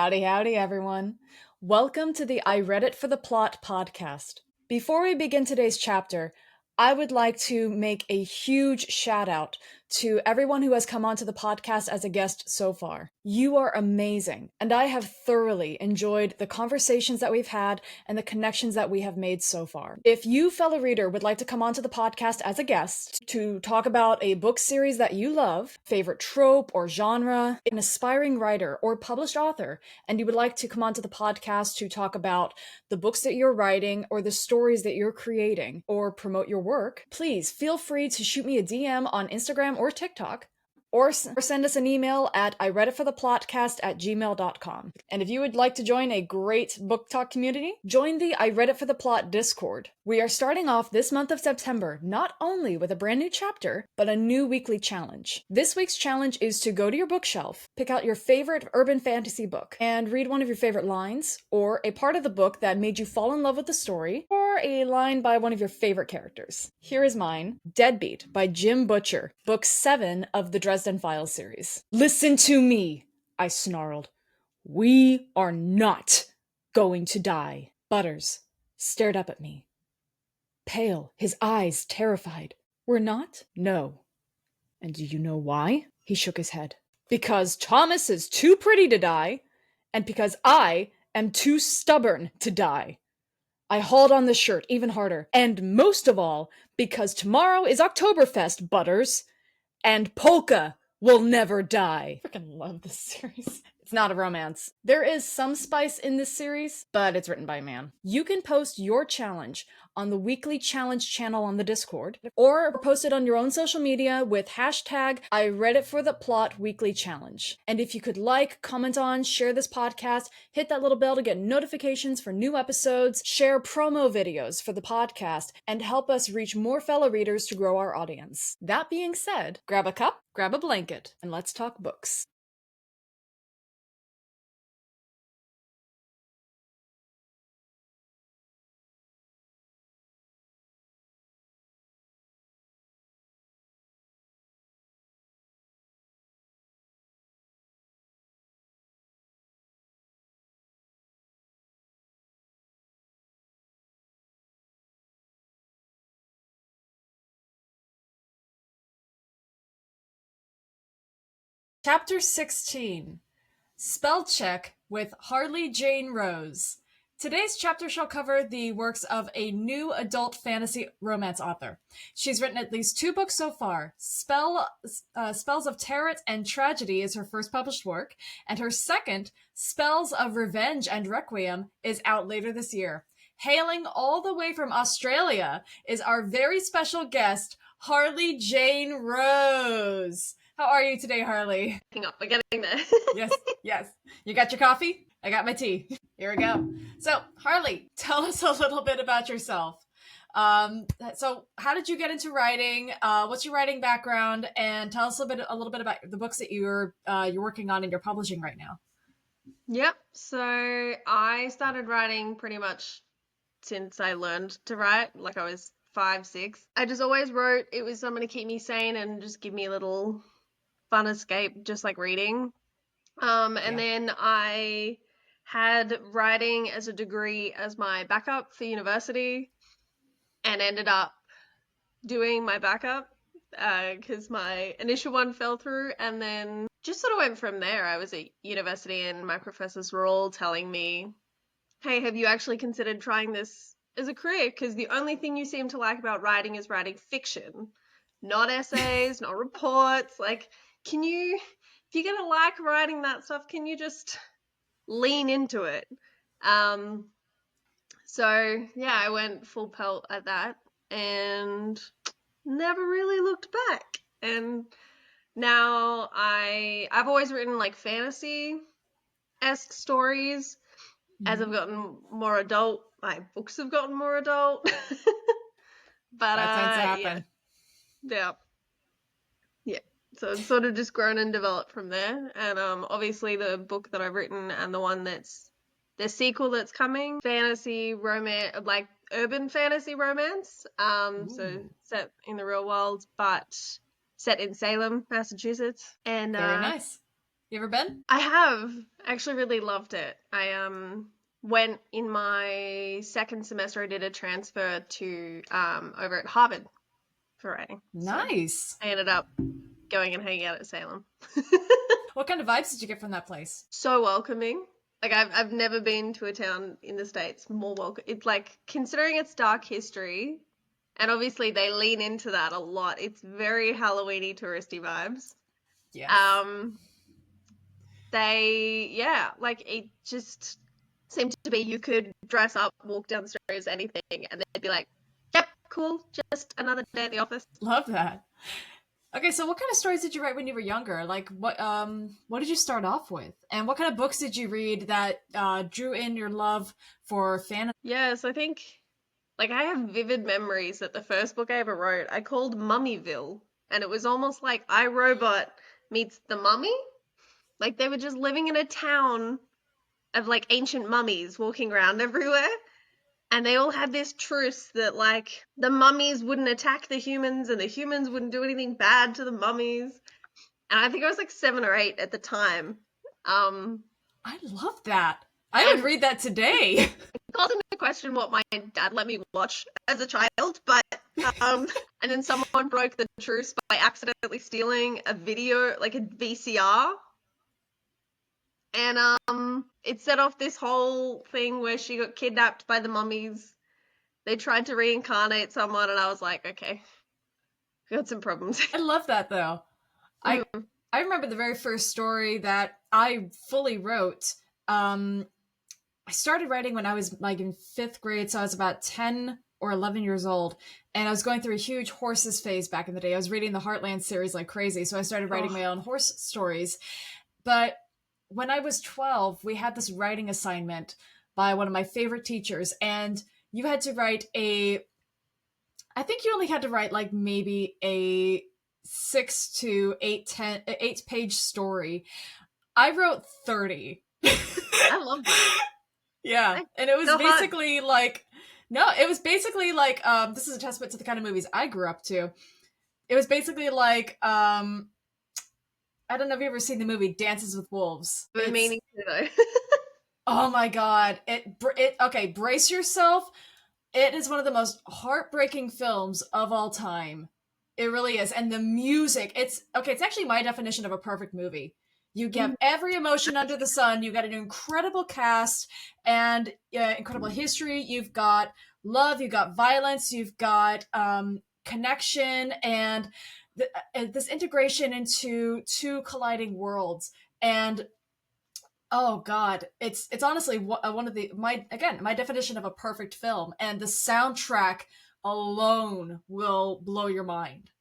Howdy, howdy, everyone. Welcome to the I Read It for the Plot podcast. Before we begin today's chapter, I would like to make a huge shout out to everyone who has come onto the podcast as a guest so far. You are amazing, and I have thoroughly enjoyed the conversations that we've had and the connections that we have made so far. If you, fellow reader, would like to come onto the podcast as a guest to talk about a book series that you love, favorite trope or genre, an aspiring writer or published author, and you would like to come onto the podcast to talk about the books that you're writing or the stories that you're creating or promote your work, please feel free to shoot me a DM on Instagram or TikTok, or send us an email at ireaditfortheplotcast@gmail.com. And if you would like to join a great book talk community, join the I Read It for the Plot Discord. We are starting off this month of September not only with a brand new chapter, but a new weekly challenge. This week's challenge is to go to your bookshelf, pick out your favorite urban fantasy book, and read one of your favorite lines, or a part of the book that made you fall in love with the story, or a line by one of your favorite characters. Here is mine, Deadbeat by Jim Butcher, book 7 of the Dresden Files series. Listen to me, I snarled. We are not going to die. Butters stared up at me, pale, his eyes terrified. We're not? No. And do you know why? He shook his head. Because Thomas is too pretty to die, and because I am too stubborn to die. I hauled on the shirt even harder, and most of all, because tomorrow is Oktoberfest, Butters, and Polka will never die. I freaking love this series. It's not a romance. There is some spice in this series, but it's written by a man. You can post your challenge on the weekly challenge channel on the Discord, or post it on your own social media with hashtag I Read It for the Plot Weekly Challenge. And if you could like, comment on, share this podcast, hit that little bell to get notifications for new episodes, share promo videos for the podcast, and help us reach more fellow readers to grow our audience. That being said, grab a cup, grab a blanket, and let's talk books. Chapter 16, Spell Check with Harley Jane Rose. Today's chapter shall cover the works of a new adult fantasy romance author. She's written at least 2 books so far. Spells of Terror and Tragedy is her first published work, and her second, Spells of Revenge and Requiem, is out later this year. Hailing all the way from Australia is our very special guest, Harley Jane Rose. How are you today, Harley? We're getting there. Yes. You got your coffee? I got my tea. Here we go. So, Harley, tell us a little bit about yourself. So how did you get into writing? What's your writing background? And tell us a little bit about the books that you're working on and you're publishing right now. Yep. So I started writing pretty much since I learned to write, like I was 5, 6. I just always wrote. It was something to keep me sane and just give me a little fun escape, just like reading. And then I had writing as a degree as my backup for university and ended up doing my backup because my initial one fell through, and then just sort of went from there. I was at university and my professors were all telling me, hey, have you actually considered trying this as a career? Because the only thing you seem to like about writing is writing fiction, not essays, not reports. Like, if you're going to like writing that stuff, can you just lean into it? So yeah, I went full pelt at that and never really looked back. And now I've always written like fantasy-esque stories. As I've gotten more adult, my books have gotten more adult. But that tends to happen. Yeah. So it's sort of just grown and developed from there. And obviously the book that I've written and the one that's the sequel that's coming, fantasy romance, like urban fantasy romance. So set in the real world, but set in Salem, Massachusetts. And very nice. You ever been? I have actually really loved it. I went in my second semester. I did a transfer to over at Harvard for writing. So Nice. I ended up going and hanging out at Salem. What kind of vibes did you get from that place? So welcoming. Like I've never been to a town in the States more welcome. It's like considering its dark history, and obviously they lean into that a lot. It's very Halloweeny touristy vibes. Yes. Um yeah, like it just seemed to be you could dress up, walk down the street as anything, and they'd be like, "Yep, cool, just another day at the office." Love that. Okay, so what kind of stories did you write when you were younger? Like what did you start off with? And what kind of books did you read that drew in your love for fantasy? Yes, I think like I have vivid memories that the first book I ever wrote, I called Mummyville, and it was almost like iRobot meets the Mummy. Like they were just living in a town of like ancient mummies walking around everywhere. And they all had this truce that like the mummies wouldn't attack the humans and the humans wouldn't do anything bad to the mummies. And I think I was like 7 or 8 at the time. Um, I love that. I would and read that today. it calls into question what my dad let me watch as a child, but um, and then someone broke the truce by accidentally stealing a video, like a VCR, and it set off this whole thing where she got kidnapped by the mummies. They tried to reincarnate someone, and I was like, okay, we got some problems. I love that though. I Mm. I remember the very first story that I fully wrote. I started writing when I was like in 5th grade, so I was about 10 or 11 years old, and I was going through a huge horses phase back in the day. I was reading the Heartland series like crazy, so I started writing Oh, my own horse stories. But when I was 12, we had this writing assignment by one of my favorite teachers, and you had to write a I think you only had to write like maybe a 6 to 8 page story. I wrote 30. I love that. Yeah. I And it was go hard. basically like no, it was basically like this is a testament to the kind of movies I grew up to. It was basically like I don't know if you've ever seen the movie Dances with Wolves. I've been It's meaning to though. oh my god. It okay, brace yourself. It is one of the most heartbreaking films of all time. It really is. And the music, it's okay, it's actually my definition of a perfect movie. You get Mm. every emotion under the sun. You got an incredible cast and incredible history. You've got love, you've got violence, you've got connection, and this integration into two colliding worlds. And oh God, it's honestly one of the my definition of a perfect film, and the soundtrack alone will blow your mind.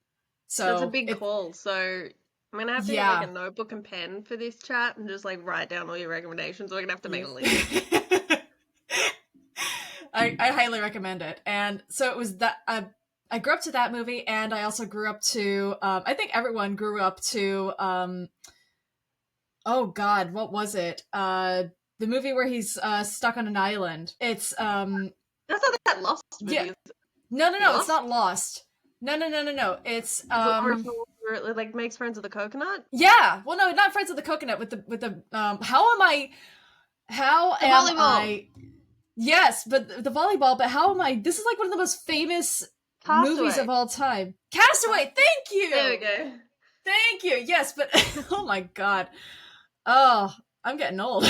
That's a So big call. So I'm gonna have to get like a yeah. notebook and pen for this chat and just like write down all your recommendations. We're gonna have to make Yeah. a list. I highly recommend it. And so it was that I grew up to that movie, and I also grew up to I think everyone grew up to oh God, what was it? The movie where he's stuck on an island. It's That's not that Lost yeah. movie. Is it? No, it's Lost? not Lost. No. It's Is it where it like makes friends with a coconut? yeah. Well, no, not Friends of the Coconut with the how The am volleyball. I yes, but the volleyball, but how am I this is like one of the most famous movies of Castaway. all time. Castaway, thank There we you. go. Thank you. Yes, but oh my god. Oh, I'm getting old.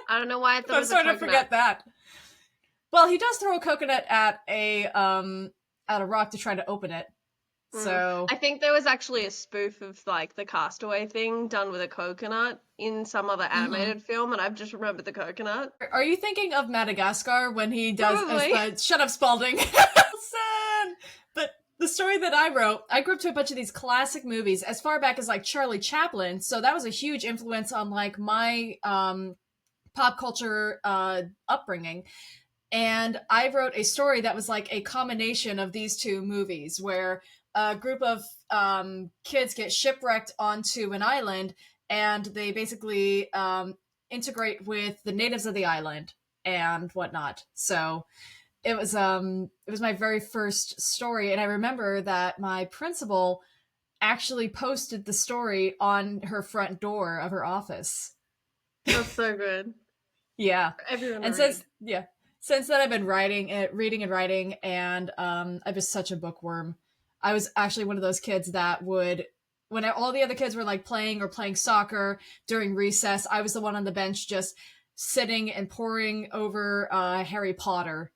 I don't know why I thought it I'm was a starting to coconut. forget that. Well, he does throw a coconut at a rock to try to open it. Mm. So I think there was actually a spoof of like the Castaway thing done with a coconut in some other mhm. animated film, and I've just remembered the coconut. Are you thinking of Madagascar when he does Probably. shut up Spalding? Son. But the story that I wrote, I grew up to a bunch of these classic movies as far back as like Charlie Chaplin, so that was a huge influence on like my pop culture upbringing. And I wrote a story that was like a combination of these two movies where a group of kids get shipwrecked onto an island, and they basically integrate with the natives of the island and whatnot. So it was my very first story, and I remember that my principal actually posted the story on her front door of her office. That's so good. Yeah. Everyone to And read. since then I've been reading and writing, and I've been such a bookworm. I was actually one of those kids that would, when all the other kids were like playing soccer during recess, I was the one on the bench just sitting and poring over Harry Potter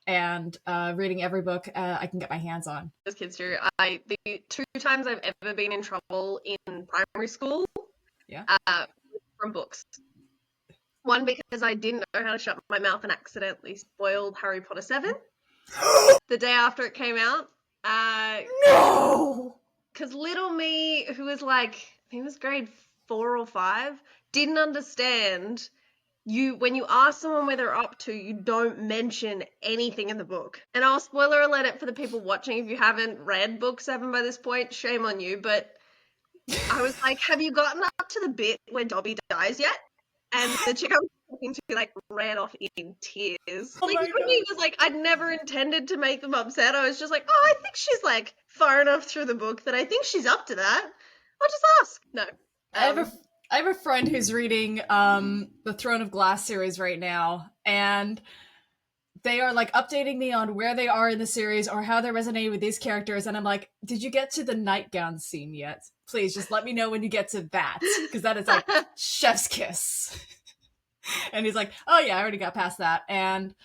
and reading every book I can get my hands on. Those kids do. The two times I've ever been in trouble in primary school, Yeah. from books. One because I didn't know how to shut my mouth and accidentally spoiled Harry Potter 7 the day after it came out. No. Because little me, who was like, I think it was grade 4 or 5, didn't understand when you ask someone where they're up to, you don't mention anything in the book. And I'll spoiler alert it for the people watching. If you haven't read book 7 by this point, shame on you. But I was like, have you gotten up to the bit where Dobby dies yet? And the chick I was talking to like ran off in tears. Oh Like my for me, god. it was like I'd never intended to make them upset. I was just like, oh, I think she's like far enough through the book that I think she's up to that. I'll just ask. No. I have a I have a friend who's reading the Throne of Glass series right now, and they are like updating me on where they are in the series or how they're resonating with these characters, and I'm like, did you get to the nightgown scene yet? Please just let me know when you get to that, because that is like chef's kiss. And he's like, oh yeah, I already got past that. And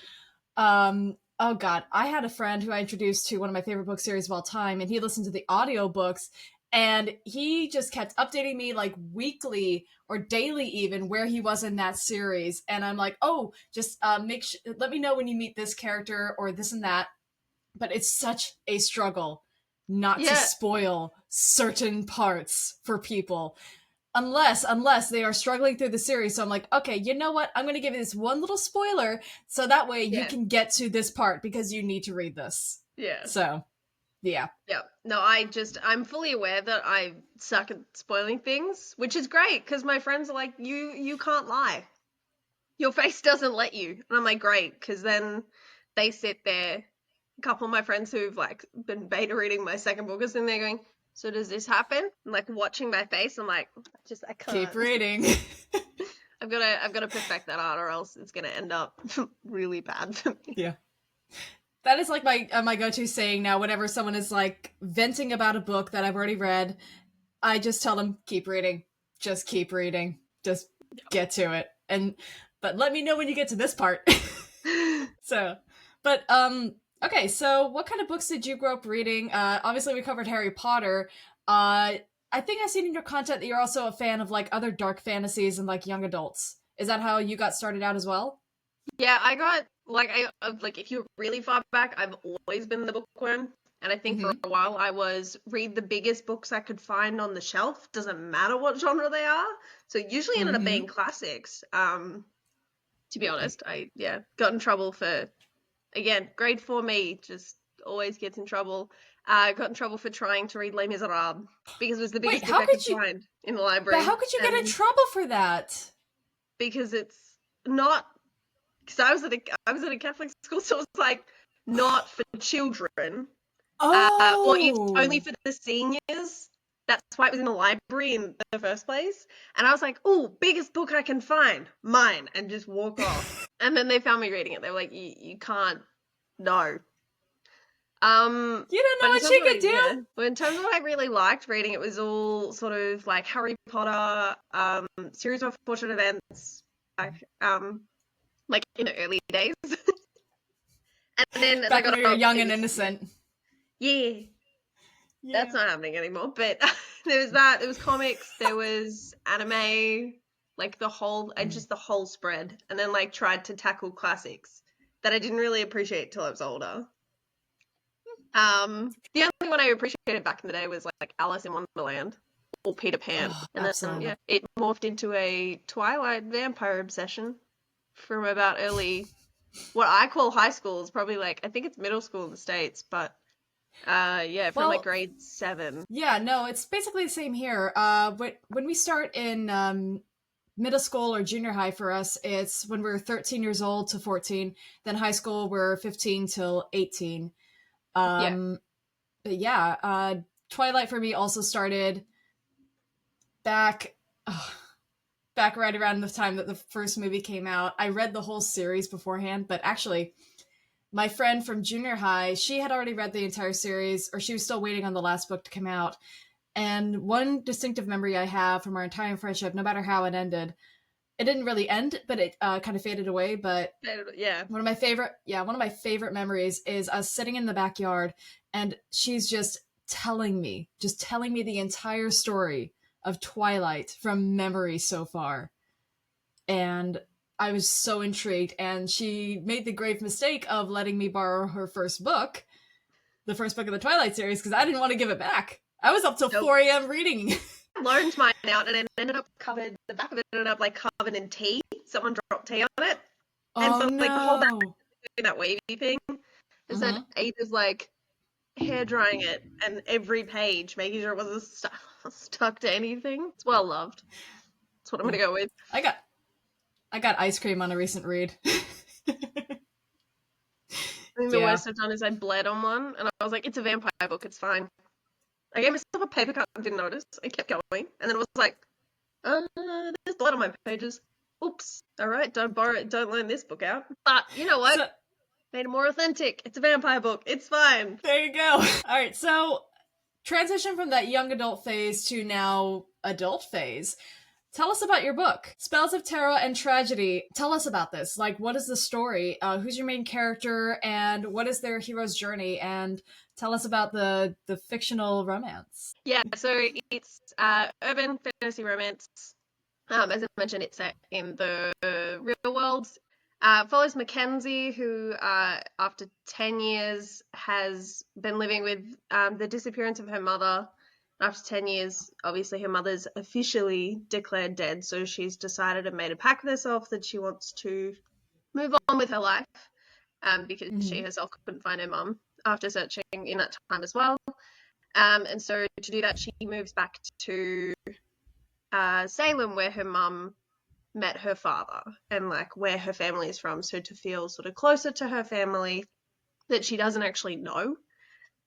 oh god, I had a friend who I introduced to one of my favorite book series of all time, and he listened to the audiobooks, and he just kept updating me like weekly or daily even where he was in that series. And I'm like, oh, just let me know when you meet this character or this and that. But it's such a struggle not to Yeah. spoil certain parts for people, unless they are struggling through the series. So I'm like, okay, you know what, I'm going to give you this one little spoiler so that way you Yeah. can get to this part because you need to read this. Yeah. So yeah. Yeah. No, I'm fully aware that I suck at spoiling things, which is great because my friends are like, you can't lie. Your face doesn't let you. And I'm like, great, because then they sit there. A couple of my friends who've like been beta reading my second book is in there going, so does this happen? And like watching my face, I'm like, I can't. Keep reading. I've got to perfect that art, or else it's gonna end up really bad for me. Yeah. That is like my go-to saying now. Whenever someone is like venting about a book that I've already read, I just tell them, keep reading. Just keep reading. Just get to it. But let me know when you get to this part. So, but okay, so what kind of books did you grow up reading? Obviously we covered Harry Potter. I think I've seen in your content that you're also a fan of like other dark fantasies and like young adults. Is that how you got started out as well? Yeah, I got like if you're really far back, I've always been the bookworm. And I think for Mm-hmm. a while I was read the biggest books I could find on the shelf. Doesn't matter what genre they are. So it usually ended up Mm-hmm. being classics. To be honest, I got in trouble for, again, grade 4 me just always gets in trouble. Got in trouble for trying to read Les Miserables because it was the Wait, biggest book I could find in the but library, how could you get in and trouble for that? because it's not, because I was at a Catholic school, so it's like not for children, or it's only Oh. for the seniors. That's why it was in the library in the first place. And I was like, "Oh, biggest book I can find, mine," and just walk off. And then they found me reading it. They were like, "You can't, no." You don't know But in what terms you of what could do? but in terms of what I really liked reading, it was all sort of like Harry Potter, series of unfortunate events, like like in the early days. And then as I Back when got we were older, young it and was innocent. yeah, that's Yeah. not happening anymore. But there was that. There was comics. There was anime. Like Mm. just the whole spread, and then like tried to tackle classics that I didn't really appreciate till I was older. The only one I appreciated back in the day was like Alice in Wonderland or Peter Pan, Oh, and then absolutely. it morphed into a Twilight vampire obsession from about early, what I call high school is probably like, I think it's middle school in the States, but yeah, from like Well, grade 7. yeah, no, it's basically the same here. When we start in middle school or junior high for us, it's when we're 13 years old to 14. Then high school, we're 15 till 18. Yeah. Um, but yeah, Twilight for me also started back right around the time that the first movie came out. I read the whole series beforehand, but actually my friend from junior high, she had already read the entire series, or she was still waiting on the last book to come out. And one distinctive memory I have from our entire friendship, no matter how it ended, it didn't really end, but it kind of faded away. But Yeah. one of my favorite memories is us sitting in the backyard, and she's just telling me the entire story of Twilight from memory so far. And I was so intrigued, and she made the grave mistake of letting me borrow her first book, the first book of the Twilight series, because I didn't want to give it back. I was up till 4 a.m. reading. Loaned mine out, and it ended up covered. The back of it ended up like covered in tea. Someone dropped tea on it, and so like the whole back doing that wavy thing. I spent ages like hair drying it, and every page making sure it wasn't stuck to anything. It's well loved. That's what I'm gonna go with. I got ice cream on a recent read. I think the worst I've done is I bled on one, and I was like, it's a vampire book, it's fine. I gave myself a paper cut and didn't notice. I kept going, and then it was like, there's blood on my pages. Oops. All right, don't loan this book out. But you know what? Made it more authentic. It's a vampire book. It's fine. There you go. All right, so transition from that young adult phase to now adult phase. Tell us about your book, Spells of Terror and Tragedy. Tell us about this. Like, what is the story? Who's your main character, and what is their hero's journey? And tell us about the fictional romance. Yeah, so it's urban fantasy romance. As I mentioned, it's set in the real world. Follows Mackenzie, who after 10 years has been living with the disappearance of her mother. After 10 years, obviously her mother's officially declared dead, so she's decided and made a pact with herself that she wants to move on with her life because she herself couldn't find her mum after searching in that time as well. And so to do that, she moves back to Salem, where her mum met her father and like where her family is from, so to feel sort of closer to her family that she doesn't actually know.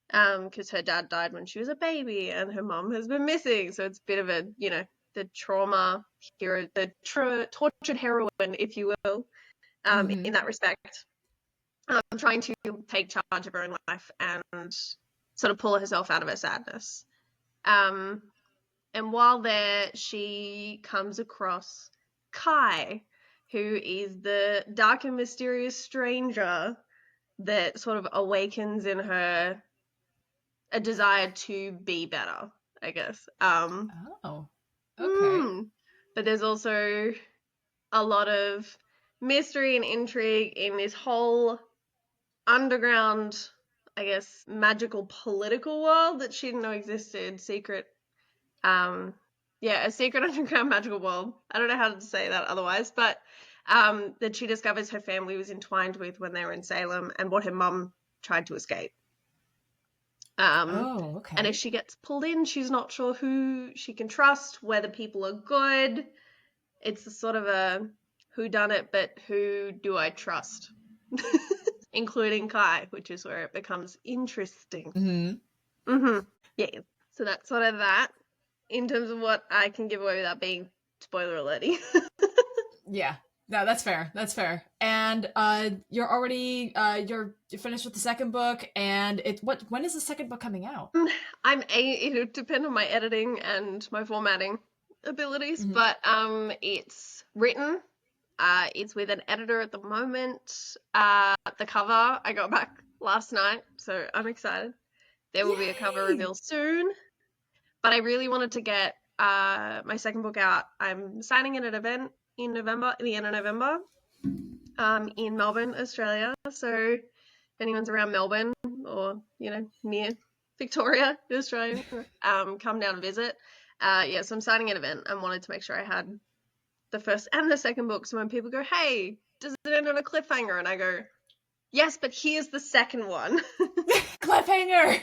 Because her dad died when she was a baby and her mom has been missing. So it's a bit of a, the trauma hero, the tortured heroine, if you will, in that respect. Trying to take charge of her own life and sort of pull herself out of her sadness. And while there, she comes across Kai, who is the dark and mysterious stranger that sort of awakens in her a desire to be better, I guess. Okay. But there's also a lot of mystery and intrigue in this whole underground, I guess, magical political world that she didn't know existed. Secret, a secret underground magical world. I don't know how to say that otherwise, but that she discovers her family was entwined with when they were in Salem and what her mum tried to escape. Okay. And if she gets pulled in, she's not sure who she can trust, whether people are good. It's a sort of a whodunit, but who do I trust? Including Kai, which is where it becomes interesting. Yeah. So that's sort of that in terms of what I can give away without being spoiler alerty. Yeah. No, that's fair. That's fair. And you're already you're finished with the second book, and when is the second book coming out? It'll depend on my editing and my formatting abilities, but it's written. It's with an editor at the moment. The cover I got back last night, so I'm excited. There will be a cover reveal soon. But I really wanted to get my second book out. I'm signing at an event in November, at the end of November, in Melbourne, Australia. So if anyone's around Melbourne or, near Victoria, Australia, come down and visit. So I'm signing an event and wanted to make sure I had the first and the second book. So when people go, hey, does it end on a cliffhanger? And I go, yes, but here's the second one. Cliffhanger!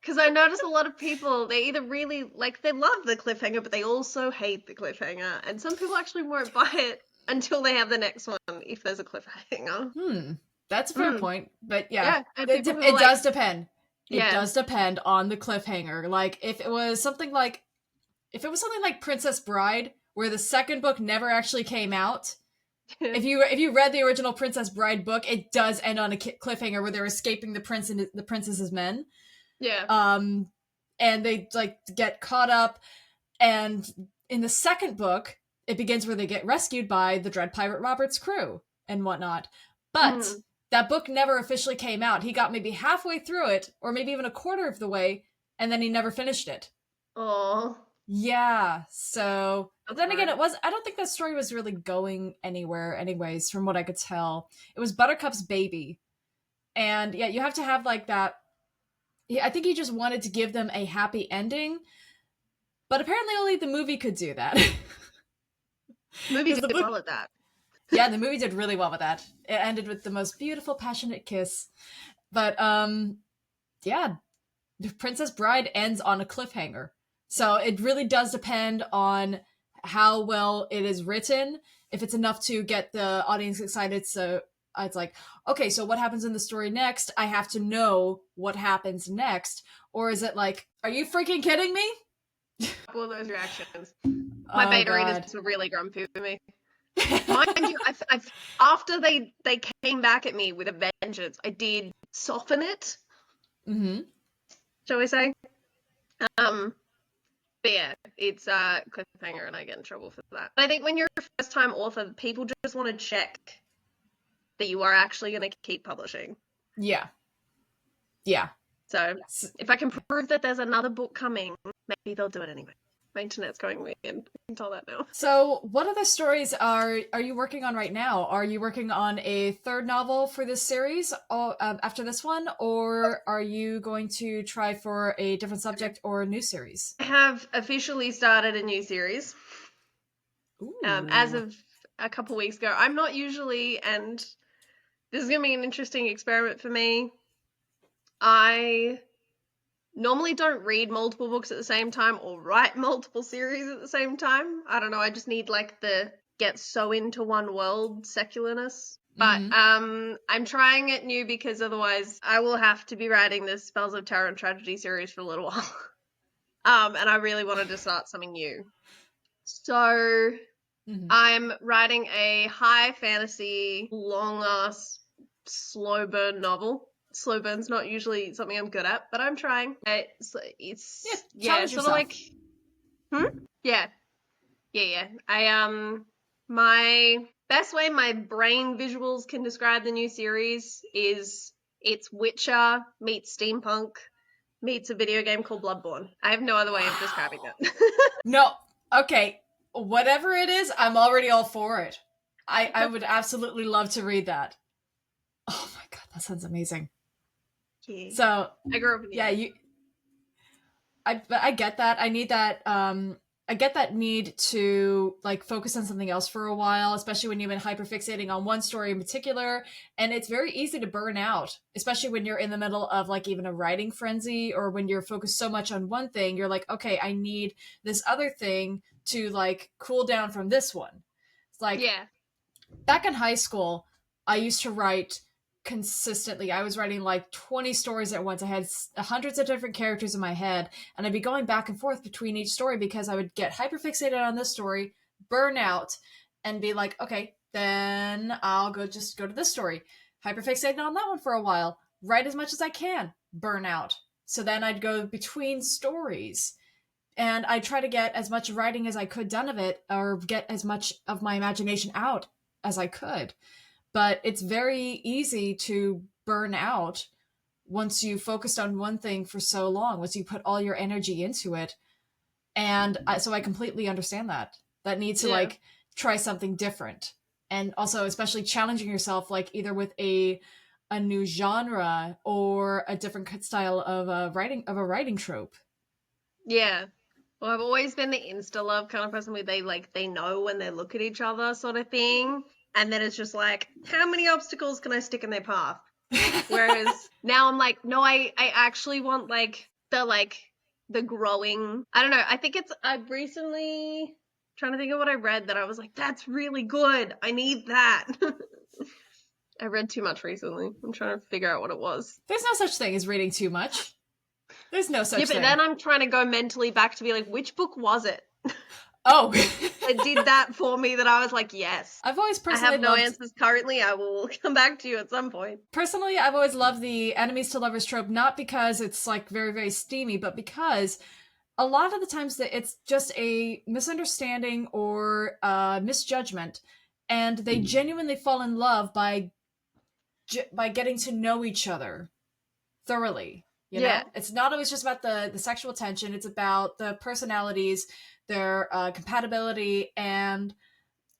Because I notice a lot of people, they either really, they love the cliffhanger, but they also hate the cliffhanger. And some people actually won't buy it until they have the next one, if there's a cliffhanger. That's a fair point. But yeah, it does depend. It Yeah. does depend on the cliffhanger. Like if it was something like Princess Bride, where the second book never actually came out. If you read the original Princess Bride book, it does end on a cliffhanger where they're escaping the prince and the princess's men. Yeah. Um, and they like get caught up. And in the second book, it begins where they get rescued by the Dread Pirate Robert's crew and whatnot. But Mm. that book never officially came out. He got maybe halfway through it, or maybe even a quarter of the way, and then he never finished it. Oh, Yeah. So that's then again, sad. I don't think that story was really going anywhere, anyways, from what I could tell. It was Buttercup's baby. And yeah, you have to have like that. I think he just wanted to give them a happy ending, but apparently only the movie could do that. Movie Because did the book, well at that. yeah, the movie did really well with that. It ended with the most beautiful, passionate kiss. But yeah, Princess Bride ends on a cliffhanger. So it really does depend on how well it is written. If it's enough to get the audience excited, so it's like, okay, so what happens in the story next? I have to know what happens next. Or is it like, are you freaking kidding me? All of those reactions. My Oh beta readers god. were really grumpy with me. Mind you, after they came back at me with a vengeance, I did soften it, Mm-hmm. shall we say? But yeah, it's cliffhanger, and I get in trouble for that. But I think when you're a first-time author, people just want to check that you are actually going to keep publishing. Yeah. Yeah. So if I can prove that there's another book coming, maybe they'll do it anyway. My internet's going weird. I can tell that now. So, what other stories are you working on right now? Are you working on a third novel for this series after this one, or are you going to try for a different subject or a new series? I have officially started a new series. As Ooh. of a couple weeks ago. I'm not usually, and this is going to be an interesting experiment for me. I normally don't read multiple books at the same time or write multiple series at the same time. I don't know, I just need like the get so into one world secularness. But Mm-hmm. I'm trying it new because otherwise I will have to be writing this Spells of Terror and Tragedy series for a little while. And I really wanted to start something new. So Mm-hmm. I'm writing a high fantasy, long ass, slow burn novel. Slow burn's not usually something I'm good at, but I'm trying. Yeah, Yeah, challenge sort of yourself. like yeah, yeah. My best way my brain visuals can describe the new series is it's Witcher meets steampunk meets a video game called Bloodborne. I have no other way of describing Wow. it. No. Okay. Whatever it is, I'm already all for it. I would absolutely love to read that. Oh my god, that sounds amazing. Yeah. So, I grew up in the yeah, 80s. I get that. I get that need to like focus on something else for a while, especially when you've been hyperfixating on one story in particular, and it's very easy to burn out, especially when you're in the middle of like even a writing frenzy or when you're focused so much on one thing, you're like, okay, I need this other thing to like cool down from this one. It's like Yeah. back in high school, I used to write consistently. I was writing like 20 stories at once. I had hundreds of different characters in my head, and I'd be going back and forth between each story because I would get hyperfixated on this story, burn out, and be like, okay, then I'll just go to this story. Hyperfixated on that one for a while, write as much as I can, burn out. So then I'd go between stories and I try to get as much writing as I could done of it or get as much of my imagination out as I could. But it's very easy to burn out once you focused on one thing for so long, once you put all your energy into it. And so I completely understand that need to Yeah. like try something different. And also especially challenging yourself like either with a new genre or a different style of a writing trope. Yeah. Well, I've always been the insta love kind of person where they know when they look at each other sort of thing. And then it's just like, how many obstacles can I stick in their path? Whereas now I'm like, no, I actually want the growing. I don't know. I think I've recently trying to think of what I read that I was like, that's really good. I need that. I read too much recently. I'm trying to figure out what it was. There's no such thing as reading too much. There's no Yeah, such but thing. then I'm trying to go mentally back to be like, which book was it? Oh. It did that for me that I was like, yes. I've always I personally have no loved answers currently. I will come back to you at some point. personally I've always loved the enemies to lovers trope, not because it's like very, very steamy, but because a lot of the times that it's just a misunderstanding or misjudgment, and they genuinely fall in love by getting to know each other thoroughly. You Yeah. know, it's not always just about the sexual tension. It's about the personalities, their compatibility, and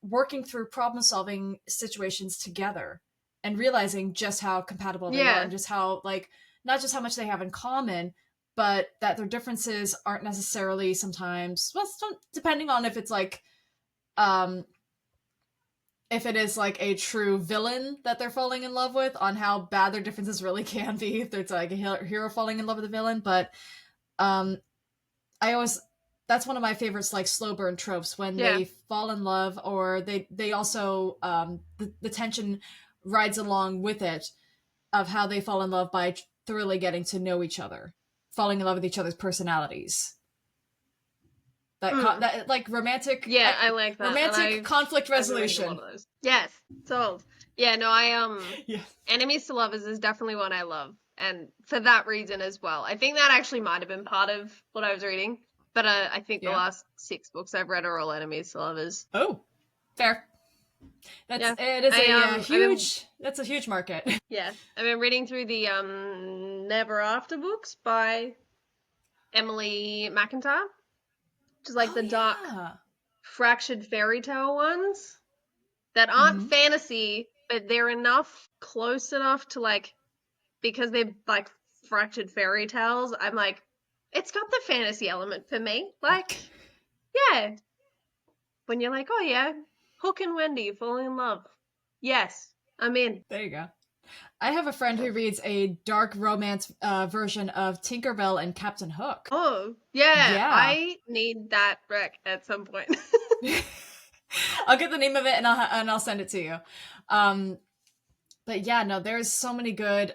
working through problem solving situations together, and realizing just how compatible they are, Yeah. and just how, like, not just how much they have in common, but that their differences aren't necessarily sometimes, well, depending on if it's like um if it is like a true villain that they're falling in love with, on how bad their differences really can be if there's like a hero falling in love with a villain. But um I always, that's one of my favorites, like slow burn tropes, when Yeah. they fall in love, or they also the tension rides along with it, of how they fall in love by thoroughly getting to know each other, falling in love with each other's personalities. Mm. That like Yeah, I like that. And romantic conflict I've been reading a lot resolution. of those. Yes, sold. Yeah, no, Yeah. Enemies to Lovers is definitely one I love. And for that reason as well. I think that actually might have been part of what I was reading. But I think the Yeah. last 6 books I've read are all Enemies to Lovers. Oh, fair. Yeah. It is I've been that's a huge market. yeah. I've been reading through the Never After books by Emily McIntyre. Which is like Oh the dark yeah. fractured fairy tale ones that aren't Mm-hmm. fantasy, but they're close enough to like, because they're like fractured fairy tales. I'm like, it's got the fantasy element for me. Like, yeah, when you're like, oh yeah, Hook and Wendy falling in love. Yes, I'm in. There you go. I have a friend who reads a dark romance version of Tinkerbell and Captain Hook. Oh yeah, Yeah. I need that rec at some point. I'll get the name of it, and I'll send it to you. Um, but yeah, no, there's so many good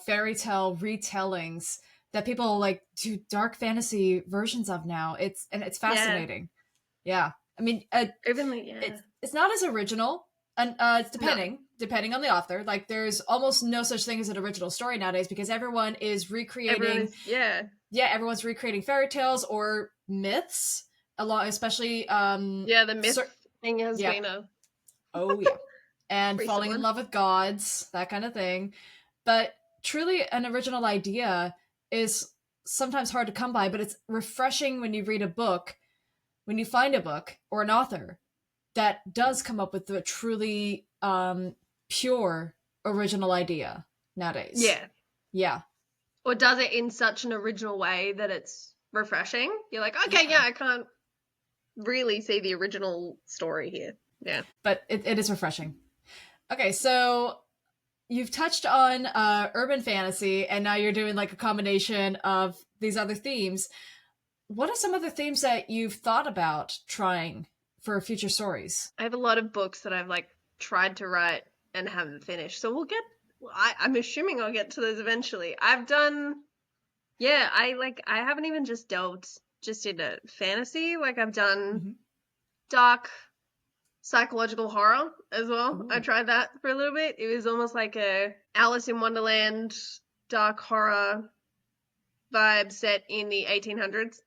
fairy tale retellings that people like do dark fantasy versions of now. It's Yeah, fascinating. Yeah, I mean, even like yeah, it's not as original, and it's no, depending on the author. Like, there's almost no such thing as an original story nowadays, because everyone is everyone recreating. is yeah, Yeah, everyone's recreating fairy tales or myths, a lot, especially yeah. The myth thing has yeah. been a Oh yeah. And recent falling in one. love with gods, that kind of thing. But truly, an original idea is sometimes hard to come by, but it's refreshing when you read a book, when you find a book or an author that does come up with a truly pure original idea nowadays. Yeah. Yeah. Or does it in such an original way that it's refreshing. You're like, okay, yeah, Yeah. I can't really see the original story here. Yeah. But it is refreshing. Okay, so you've touched on urban fantasy, and now you're doing like a combination of these other themes. What are some other themes that you've thought about trying for future stories? I have a lot of books that I've like tried to write and haven't finished. So we'll get I'm assuming I'll get to those eventually. I've done yeah, I haven't even just delved just into fantasy. Like I've done Mm-hmm. dark psychological horror as well. I Ooh. tried that for a little bit. It was almost like a Alice in Wonderland dark horror vibe set in the 1800s.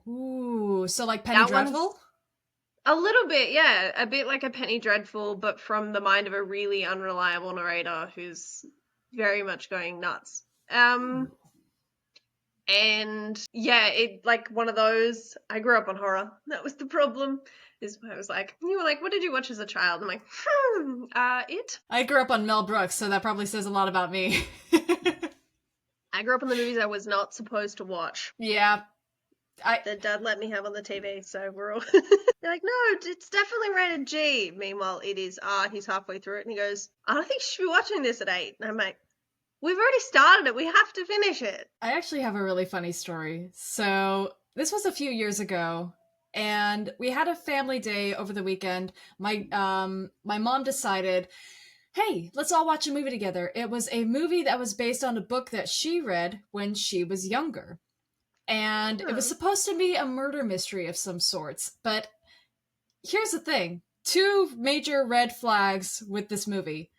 Ooh, so like Penny That one's Dreadful? a little bit, yeah, a bit like a Penny Dreadful, but from the mind of a really unreliable narrator who's very much going nuts. Ooh. And yeah, it like one of those. I grew up on horror. That was the problem. Is I was like, you were like, what did you watch as a child? I'm like, it. I grew up on Mel Brooks, so that probably says a lot about me. I grew up on the movies I was not supposed to watch. Yeah, I That dad let me have on the TV, so we're all They're like, no, it's definitely rated G. Meanwhile, it is R. He's halfway through it, and he goes, I don't think you should be watching this at 8. And I'm like, we've already started it. We have to finish it. I actually have a really funny story. So this was a few years ago, and we had a family day over the weekend. My mom decided hey, let's all watch a movie together. It was a movie that was based on a book that she read when she was younger. And it was Oh. supposed to be a murder mystery of some sorts. But here's the thing, two major red flags with this movie.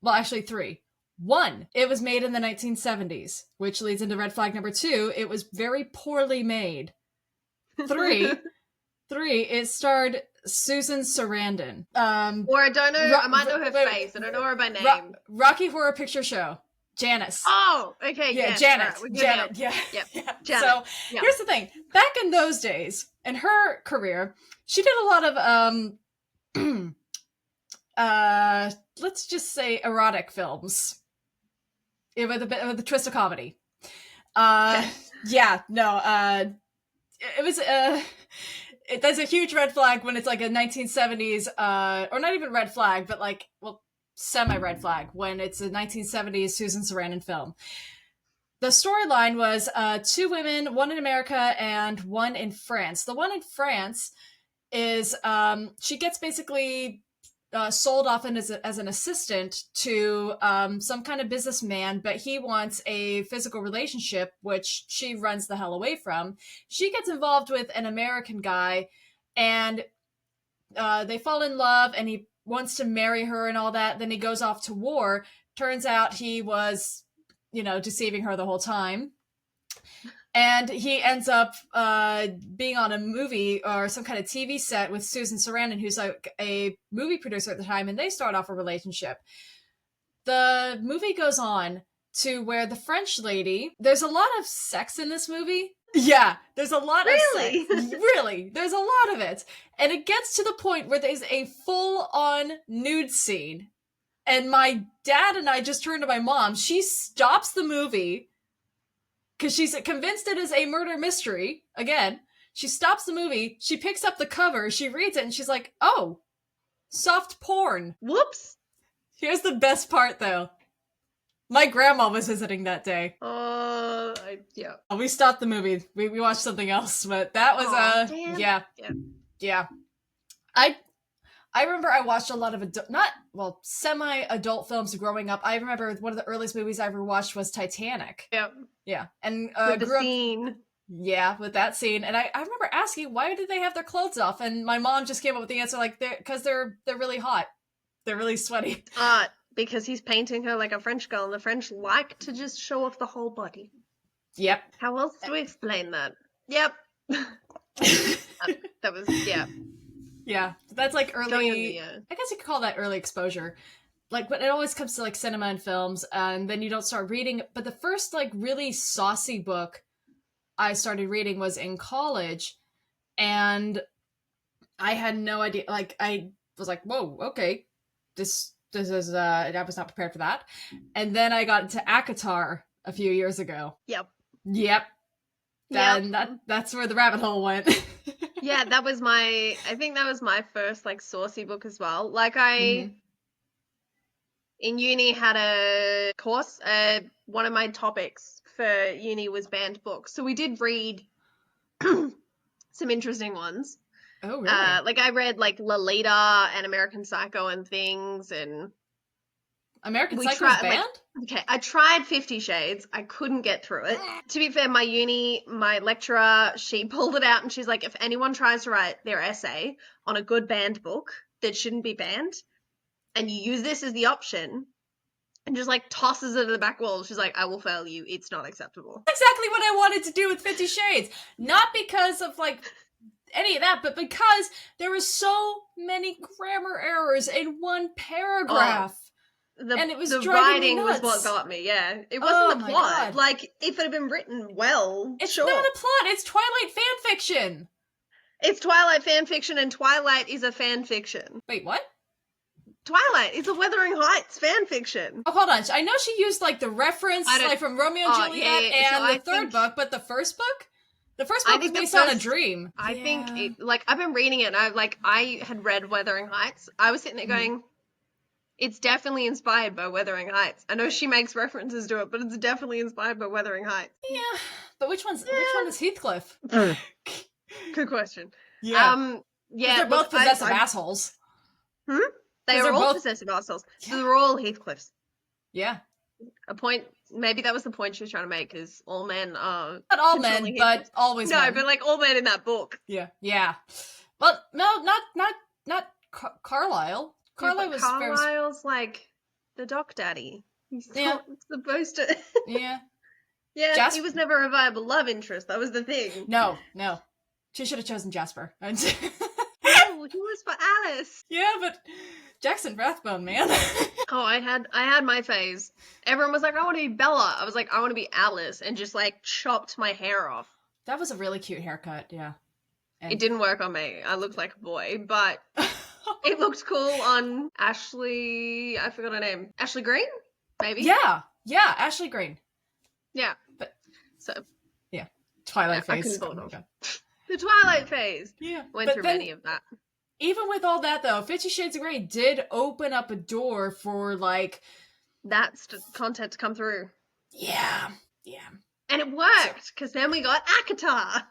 Well, actually, three. One, it was made in the 1970s, which leads into red flag number two. It was very poorly made. Three, it starred Susan Sarandon. Or I don't know. I might know her face. I don't know her by name. Rocky Horror Picture Show. Janice. Oh, okay. Yeah, yes. Janet. Right, Janet. Yeah. Yep. Yeah. Janet. So Yep. here's the thing. Back in those days, in her career, she did a lot of let's just say erotic films. With a bit of a twist of comedy. Yeah, no, it was that's a huge red flag when it's like a 1970s or not even red flag, but like, well, semi red flag when it's a 1970s Susan Sarandon film. The storyline was two women, one in America and one in France. The one in France is she gets basically sold off as an assistant to some kind of businessman, but he wants a physical relationship, which she runs the hell away from. She gets involved with an American guy, and they fall in love, and he wants to marry her and all that. Then he goes off to war. Turns out he was, deceiving her the whole time. And he ends up being on a movie or some kind of TV set with Susan Sarandon, who's like a movie producer at the time, and they start off a relationship. The movie goes on to where the French lady, there's a lot of sex in this movie. Yeah, there's a lot of sex. Really, there's a lot of it. And it gets to the point where there's a full-on nude scene. And my dad and I just turned to my mom. She stops the movie because she's convinced it is a murder mystery. Again, she stops the movie, she picks up the cover, she reads it, and she's like, oh, soft porn. Whoops. Here's the best part, though. My grandma was visiting that day. Yeah. We stopped the movie. We watched something else, but that was, damn. Yeah. I remember I watched a lot of semi-adult films growing up. I remember one of the earliest movies I ever watched was Titanic. Yep. Yeah. And with the scene. Yeah, with that scene. And I remember asking, why did they have their clothes off? And my mom just came up with the answer, like, because they're really hot. They're really sweaty. Because he's painting her like a French girl, and the French like to just show off the whole body. Yep. How else do we explain that? Yep. That was, yeah. Yeah, that's like early. I guess you could call that early exposure. Like, but it always comes to like cinema and films, and then you don't start reading. But the first like really saucy book I started reading was in college, and I had no idea. Like, I was like, "Whoa, okay, this is." I was not prepared for that. And then I got into ACOTAR a few years ago. Yep. Then that's where the rabbit hole went. Yeah, I think that was my first like saucy book as well. Like in uni had a course, one of my topics for uni was banned books. So we did read some interesting ones. Oh, really? Like I read like Lolita and American Psycho and things, and American Psycho was banned? Okay, I tried 50 Shades. I couldn't get through it. To be fair, my lecturer, she pulled it out and she's like, if anyone tries to write their essay on a good banned book that shouldn't be banned, and you use this as the option, and just like tosses it to the back wall, she's like, I will fail you. It's not acceptable. That's exactly what I wanted to do with 50 Shades. Not because of like any of that, but because there were so many grammar errors in one paragraph. And it was the driving writing me nuts. was what got me. Yeah, it wasn't the plot. God. Like if it had been written well, it's sure. not a plot. It's Twilight fan fiction. It's Twilight fan fiction, and Twilight is a fan fiction. Wait, what? Twilight is a Wuthering Heights fan fiction. Oh, hold on. I know she used like the reference like from Romeo and Juliet and the third book, but the first book? The first book was based on a dream. I think I've been reading it, and I had read Wuthering Heights. I was sitting there going, it's definitely inspired by Wuthering Heights. I know she makes references to it, but it's definitely inspired by Wuthering Heights. Yeah, but which one is Heathcliff? Good question. Yeah. Yeah. They're both possessive assholes. They Because are they're all both, possessive assholes. So yeah, they're all Heathcliffs. yeah. A point, maybe that was the point she was trying to make, is all men are Not all controlling men, but Heathcliffs. always No, men. but like all men in that book. Yeah, yeah. Well, no, not Carlisle. Yeah, Carlisle but was very, Carlisle's like the doc daddy. He's yeah, not supposed to. yeah. Yeah, he Jasper. was never a viable love interest. That was the thing. No, no. She should have chosen Jasper. No, he was for Alice. Yeah, but Jackson Rathbone, man. Oh, I had my phase. Everyone was like, I want to be Bella. I was like, I want to be Alice, and just like chopped my hair off. That was a really cute haircut, yeah. It And didn't work on me. I looked like a boy, but it looked cool on Ashley. I forgot her name. Ashley Green, maybe. yeah, Ashley Green. Yeah. But So yeah, Twilight I phase. couldn't pull Oh it my off. god. The Twilight phase. Yeah, Went but through then many of that. even with all that though, 50 Shades of Grey did open up a door for like, That's content to come through. yeah. And it worked, because then we got Akatar.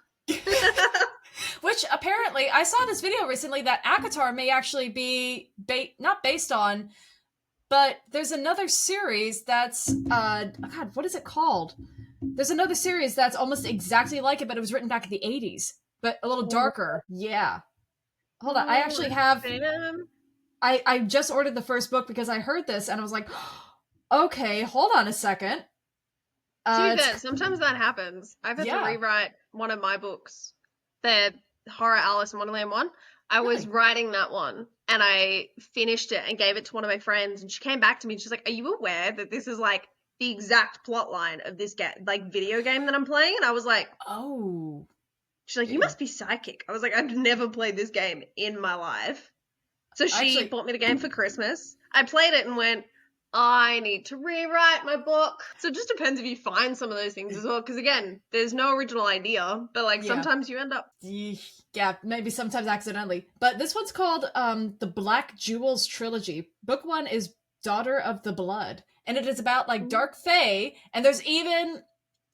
Which apparently, I saw this video recently that Akatar may actually be not based on, but there's another series that's God, what is it called? There's another series that's almost exactly like it, but it was written back in the 80s, but a little darker. Yeah. Hold on, I actually have. I just ordered the first book because I heard this and I was like, okay, hold on a second. To be fair, sometimes that happens. I've had to rewrite one of my books, the Horror Alice in Wonderland one. I was writing that one, and I finished it and gave it to one of my friends, and she came back to me and she's like, are you aware that this is like the exact plot line of this video game that I'm playing? And I was like, oh. She's like, you must be psychic. I was like, I've never played this game in my life. So she bought me the game for Christmas. I played it and went, I need to rewrite my book. So it just depends if you find some of those things as well. Because again, there's no original idea, but like sometimes you end up. Yeah, maybe sometimes accidentally. But this one's called the Black Jewels Trilogy. Book 1 is Daughter of the Blood. And it is about like dark fae. And there's even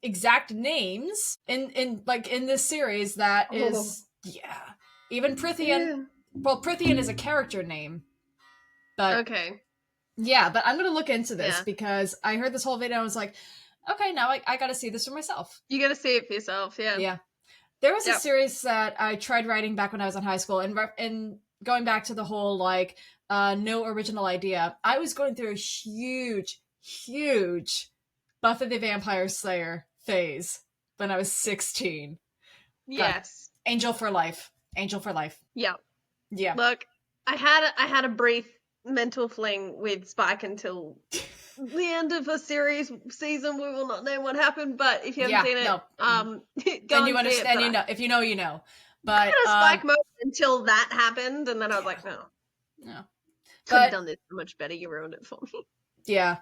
exact names in this series that is even Prithian. Well, Prithian is a character name. But okay. Yeah, but I'm gonna look into this because I heard this whole video and I was like, okay, now I gotta see this for myself. You gotta see it for yourself, yeah. Yeah. There was a series that I tried writing back when I was in high school, and going back to the whole like no original idea, I was going through a huge Buffy the Vampire Slayer phase when I was 16. Yes. God. Angel for life. Yeah. Yeah. Look, I had a brief mental fling with Spike until the end of a series season. We will not name what happened, but if you haven't seen it, go then and you understand. See it, you know, if you know, you know. But I had a Spike moment until that happened, and then I was like, no, could have done this so much better. You ruined it for me. Yeah,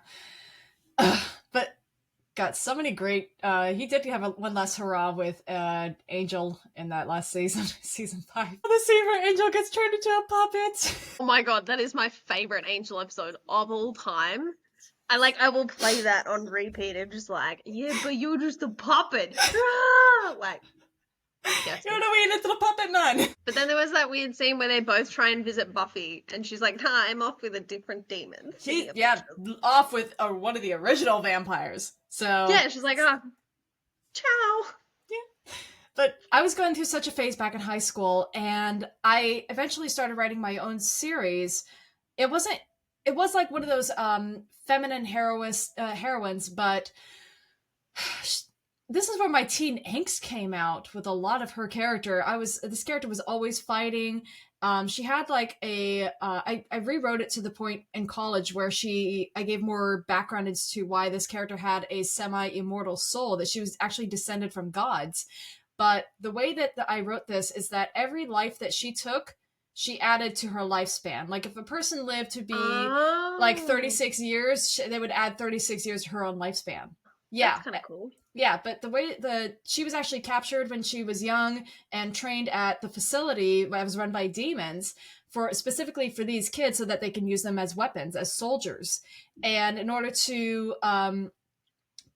but got so many great. He did have one last hurrah with Angel in that last season, season 5. The scene where Angel gets turned into a puppet. Oh my god, that is my favorite Angel episode of all time. I will play that on repeat. I'm just like, yeah, but you're just a puppet. Like, yes, you're the wee little puppet man. But then there was that weird scene where they both try and visit Buffy, and she's like, nah, I'm off with a different demon. Off with one of the original vampires. So yeah, she's like, oh, ciao. Yeah. But I was going through such a phase back in high school, and I eventually started writing my own series. It was like one of those feminine heroines, but this is where my teen angst came out with a lot of her character. This character was always fighting. She had like I rewrote it to the point in college where I gave more background as to why this character had a semi-immortal soul, that she was actually descended from gods. But the way that I wrote this is that every life that she took, she added to her lifespan. Like if a person lived to be like 36 years, they would add 36 years to her own lifespan. Yeah. That's kind of cool. Yeah, but the way she was actually captured when she was young and trained at the facility that was run by demons specifically for these kids so that they can use them as weapons, as soldiers. And in order to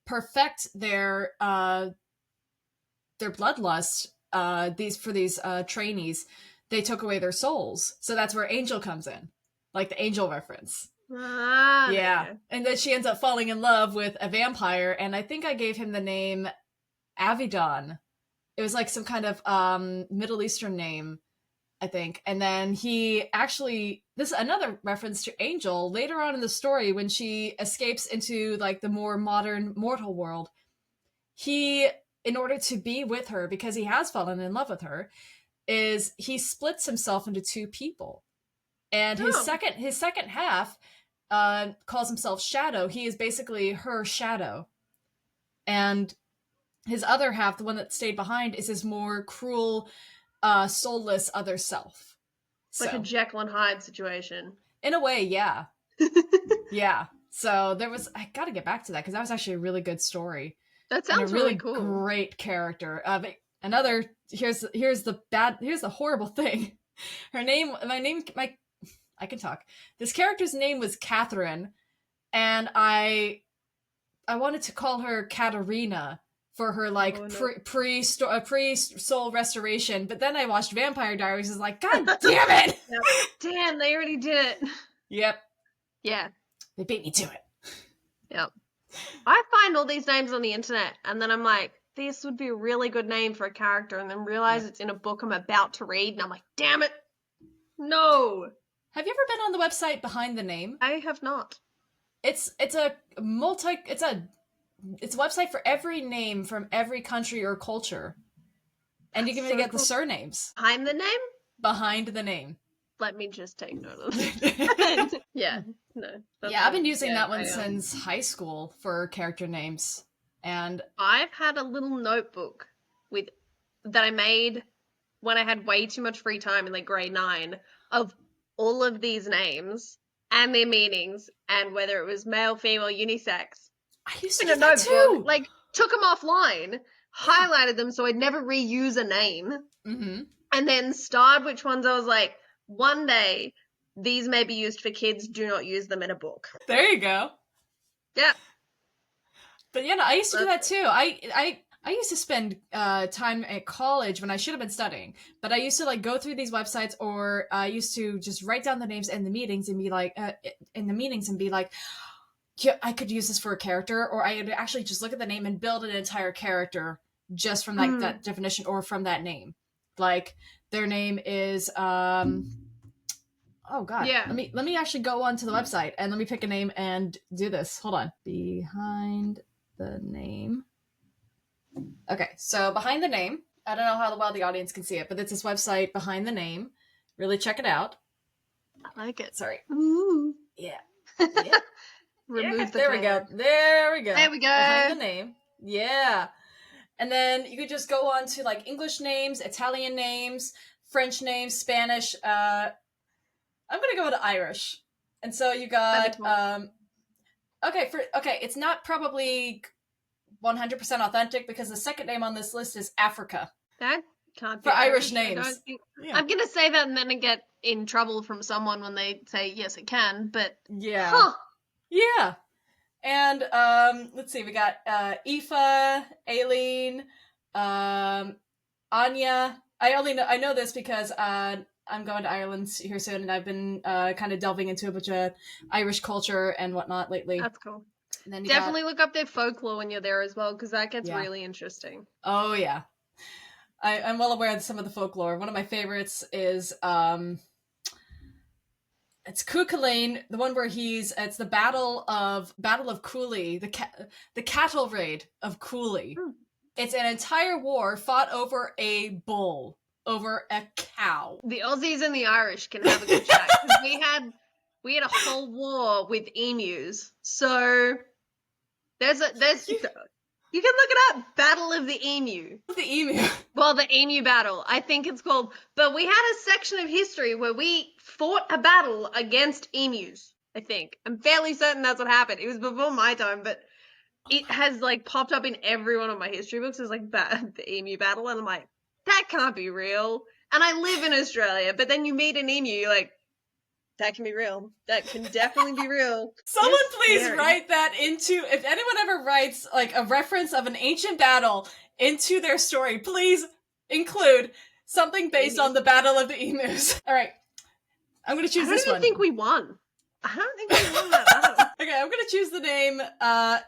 perfect their bloodlust, these trainees, they took away their souls. So that's where Angel comes in. like the angel reference. Ah, there Yeah. you go. And then she ends up falling in love with a vampire, and I think I gave him the name Avidon. It was like some kind of Middle Eastern name, I think. And then he actually, this is another reference to Angel later on in the story when she escapes into like the more modern mortal world. He, in order to be with her, because he has fallen in love with her, is he splits himself into two people. And Oh, his second half calls himself Shadow. He is basically her shadow. And his other half, the one that stayed behind, is his more cruel, soulless other self. like a So, Jekyll and Hyde situation. in a way, yeah. Yeah. So I gotta get back to that because that was actually a really good story That and a sounds really really cool. great character. Here's the horrible thing. I can talk. This character's name was Catherine, and I wanted to call her Katerina for her like Oh no. pre soul restoration, but then I watched Vampire Diaries and was like, God damn it! Yep. Damn, they already did it. Yep, Yeah. they beat me to it. Yep. I find all these names on the internet and then I'm like, this would be a really good name for a character, and then realize Yep. it's in a book I'm about to read and I'm like, damn it. No. Have you ever been on the website Behind the Name? I have not. It's a website for every name from every country or culture, and you can even So get the cool. surnames I'm the name? behind the name. Let me just take note of it. Yeah. No. Yeah, I've been using yeah, that one since high school for character names, and I've had a little notebook with that I made when I had way too much free time in like grade 9 of all of these names and their meanings and whether it was male, female, unisex. I used to In do a that notebook, too. like took them offline, highlighted them so I'd never reuse a name, Mm-hmm. and then starred which ones I was like, one day these may be used for kids, do not use them in a book. There you go. Yeah. But yeah, no, I used to do that too. I used to spend time at college when I should have been studying, but I used to like go through these websites, or I used to just write down the names in the meetings and be like, yeah, I could use this for a character, or I would actually just look at the name and build an entire character just from like that definition or from that name. Like their name is oh god. Yeah. Let me actually go onto the website and let me pick a name and do this. Hold on. Behind the name. Okay, so Behind the Name. I don't know how well the audience can see it, but it's this website Behind the Name. Really check it out. I like it. Sorry. Ooh. Yeah. Yeah. Remove Yeah, the there we go. There we go. There we go. Behind the Name. Yeah. And then you could just go on to like English names, Italian names, French names, Spanish. I'm gonna go to Irish. And so you got okay, it's not probably 100% authentic because the second name on this list is Africa. That can't be for Irish names. Yeah. I'm gonna say that and then I get in trouble from someone when they say yes it can, but yeah. Huh. Yeah. And let's see, we got Aoife, Aileen, Anya. I know this because I'm going to Ireland here soon, and I've been kind of delving into a bunch of Irish culture and whatnot lately. That's cool. And then definitely look up their folklore when you're there as well, because that gets really interesting. Oh yeah, I'm well aware of some of the folklore. One of my favorites is it's Cuchulainn, the one where it's the Battle of Cooley, the cattle raid of Cooley. It's an entire war fought over a bull, over a cow. The Aussies and the Irish can have a good chat. we had a whole war with emus, so there's you can look it up. Battle of the Emu. The emu. Well, the emu battle, I think it's called. But we had a section of history where we fought a battle against emus, I think. I'm fairly certain that's what happened. It was before my time, but it has like popped up in every one of my history books as like the emu battle, and I'm like, that can't be real. And I live in Australia, but then you meet an emu, you're like, that can be real. That can definitely be real. Someone please write that into, if anyone ever writes like a reference of an ancient battle into their story, please include something based on the Battle of the Emus. All right. I'm gonna I choose don't this even one. think we won. I don't think we won that battle. Okay, I'm gonna choose the name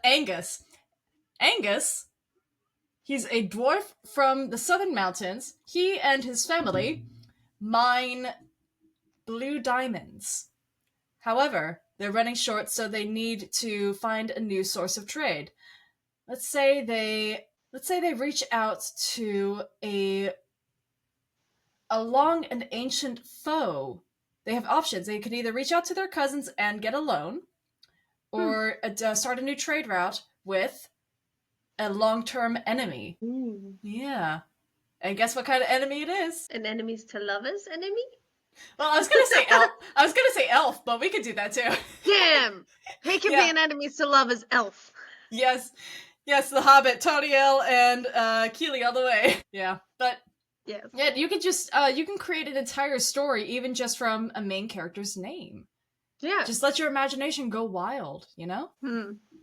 Angus. Angus, he's a dwarf from the southern mountains. He and his family mine blue diamonds. However, they're running short, so they need to find a new source of trade. Let's say they reach out to a long and ancient foe. They have options. They could either reach out to their cousins and get a loan, or start a new trade route with a long-term enemy. Ooh. Yeah. And guess what kind of enemy it is? An enemies to lovers enemy? Well, I was gonna say elf. I was gonna say elf, but we could do that too. Damn! He can be an enemies to lovers elf. Yes. Yes, the Hobbit, Toniel and Keely all the way. Yeah. But yes. Yeah, you can just you can create an entire story even just from a main character's name. Yeah. Just let your imagination go wild, you know?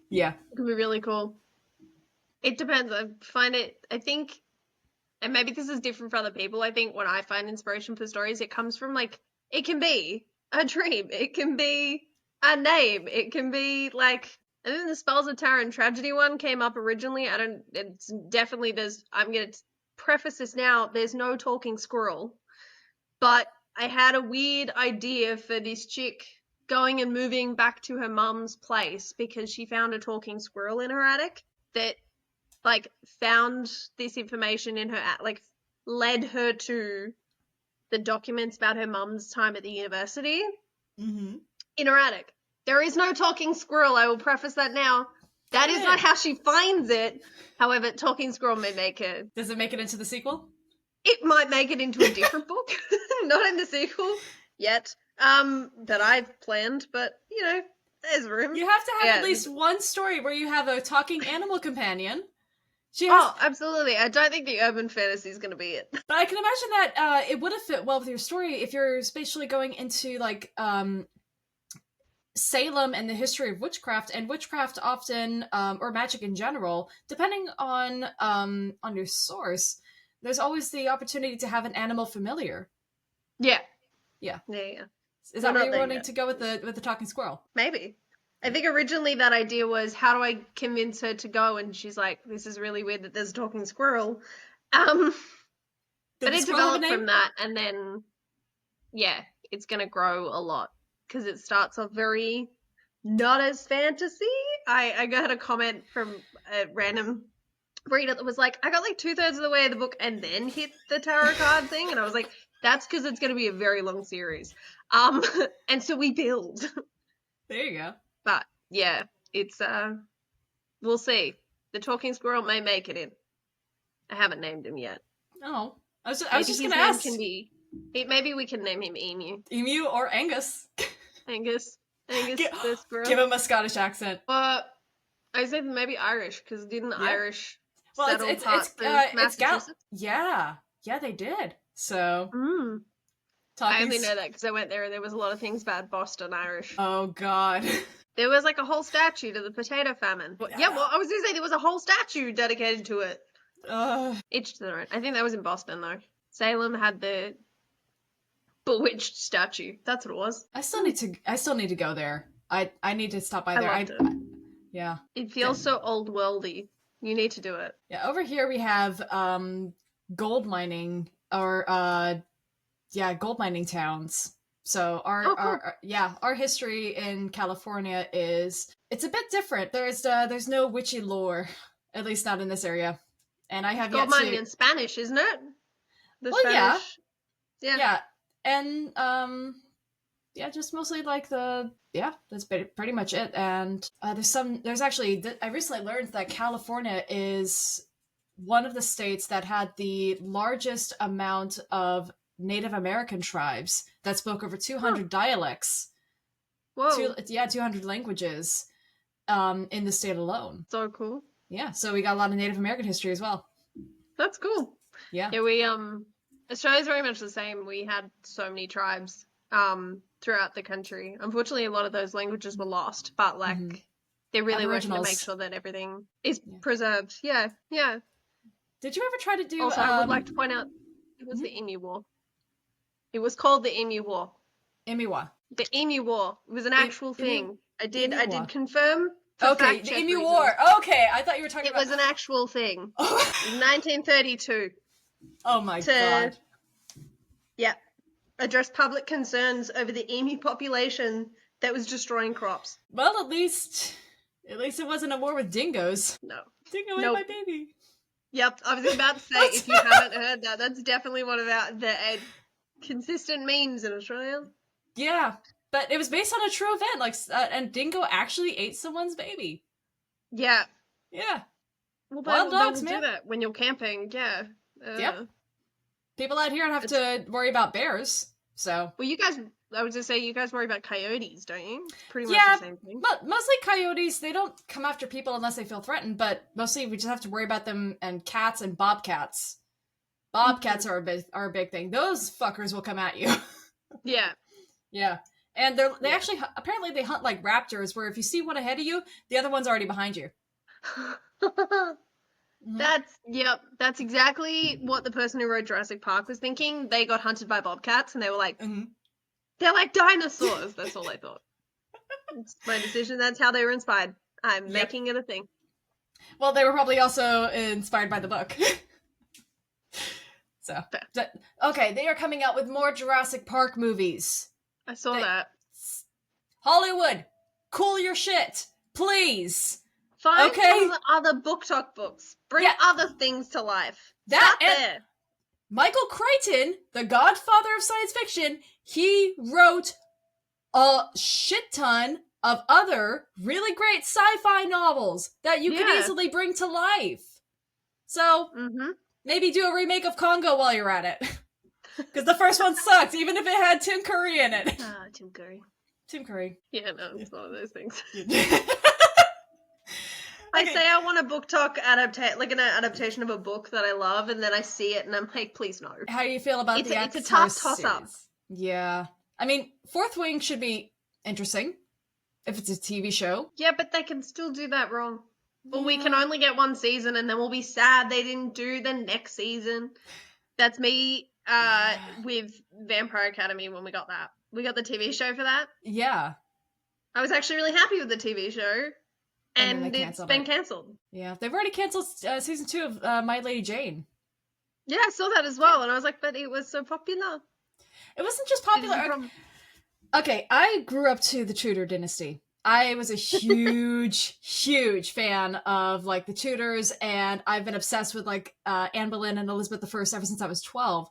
Yeah. It could be really cool. It depends. I think, and maybe this is different for other people, I think when I find inspiration for stories, it comes from it can be a dream, it can be a name, it can be I think the Spells of Terror and Tragedy one came up originally. It's definitely I'm going to preface this now, there's no talking squirrel, but I had a weird idea for this chick going and moving back to her mum's place because she found a talking squirrel in her attic that found this information in her led her to the documents about her mum's time at the university in her attic. There is no talking squirrel. I will preface that now. That is not how she finds it. However, talking squirrel may make it. Does it make it into the sequel? It might make it into a different book, not in the sequel yet. That I've planned, but there's room. You have to have at least one story where you have a talking animal companion. Absolutely. I don't think the urban fantasy is going to be it. But I can imagine that it would have fit well with your story if you're spatially going into Salem and the history of witchcraft, and witchcraft often, or magic in general, depending on your source, there's always the opportunity to have an animal familiar. Yeah. Yeah. Yeah. Is that where you're wanting to go with the talking squirrel? Maybe. I think originally that idea was, how do I convince her to go? And she's like, this is really weird that there's a talking squirrel. But it developed from that, and then, it's going to grow a lot. Because it starts off very not as fantasy. I got a comment from a random reader that was like, I got 2/3 of the way of the book and then hit the tarot card thing. And I was like, that's because it's going to be a very long series. And so we build. There you go. But yeah, it's we'll see. The talking squirrel may make it in. I haven't named him yet. Oh, I was just gonna ask. Maybe we can name him Emu. Emu or Angus. Angus the squirrel. Give him a Scottish accent. But I said maybe Irish, because didn't Irish settle it's Massachusetts? Yeah, they did. So I only know that because I went there and there was a lot of things about Boston Irish. Oh God. There was a whole statue to the potato famine. Yeah, well, I was going to say there was a whole statue dedicated to it. Each to their own. I think that was in Boston, though. Salem had the bewitched statue. That's what it was. I still need to go there. I need to stop by there. Yeah. It feels so old worldy. You need to do it. Yeah, over here we have gold mining or gold mining towns. So our history in California it's a bit different. There's no witchy lore, at least not in this area. And I have gold mining in Spanish, isn't it? Spanish. Yeah. Yeah. And just mostly that's pretty much it. And there's actually, I recently learned that California is one of the states that had the largest amount of Native American tribes that spoke over 200 dialects. Whoa. 200 languages in the state alone. So cool. Yeah, so we got a lot of Native American history as well. That's cool. Yeah. Yeah, we Australia's very much the same. We had so many tribes throughout the country. Unfortunately, a lot of those languages were lost, but they're really working to make sure that everything is preserved. Yeah. Did you ever try to do? Also, I would like to point out it was the Emu War. It was called the Emu War. Emu-wa. The Emu War was an actual thing. I did Emu-wa. confirm for Okay, fact the check Emu reasons. War. Okay, I thought you were talking It about... was an actual thing. 1932. Oh my To, god. yeah, address public concerns over the emu population that was destroying crops. Well, at least it wasn't a war with dingoes. No. Dingo ate Nope. my baby. Yep, I was about to say, if you haven't heard that, that's definitely one of the consistent memes in Australia. Yeah, but it was based on a true event, like, and dingo actually ate someone's baby. Yeah. Yeah. Well, Wild they dogs, will man. do that when you're camping, yeah. Yep. People out here have to worry about bears, so... Well, you guys, I was just say, you guys worry about coyotes, don't you? It's pretty much Yeah, the same thing. but mostly coyotes, they don't come after people unless they feel threatened, but mostly we just have to worry about them and cats and bobcats. Bobcats are a big thing. Those fuckers will come at you. Yeah. Yeah. And they actually, apparently they hunt like raptors, where if you see one ahead of you, the other one's already behind you. That's exactly what the person who wrote Jurassic Park was thinking. They got hunted by bobcats and they were like, they're like dinosaurs. That's all they thought. It's my decision. That's how they were inspired. I'm making it a thing. Well, they were probably also inspired by the book. So, okay, they are coming out with more Jurassic Park movies. I saw that. Hollywood, cool your shit, please. Find some other book talk books. Bring other things to life. Start there. Michael Crichton, the godfather of science fiction, he wrote a shit ton of other really great sci-fi novels that you could easily bring to life. So, maybe do a remake of Congo while you're at it. Because the first one sucked, even if it had Tim Curry in it. Ah, Tim Curry. Tim Curry. Yeah, no, it's one of those things. I say I want a book talk like an adaptation of a book that I love, and then I see it and I'm like, please no. How do you feel about the It's a tough toss-up. Yeah. I mean, Fourth Wing should be interesting if it's a TV show. Yeah, but they can still do that wrong. Or we can only get one season and then we'll be sad they didn't do the next season. That's me with Vampire Academy when we got that. We got the TV show for that. Yeah. I was actually really happy with the TV show. And it's been cancelled. Yeah, they've already cancelled season 2 of My Lady Jane. Yeah, I saw that as well, and I was like, but it was so popular. It wasn't just popular. Okay, I grew up to the Tudor dynasty. I was a huge, huge fan of, like, the Tudors, and I've been obsessed with, like, Anne Boleyn and Elizabeth I ever since I was 12.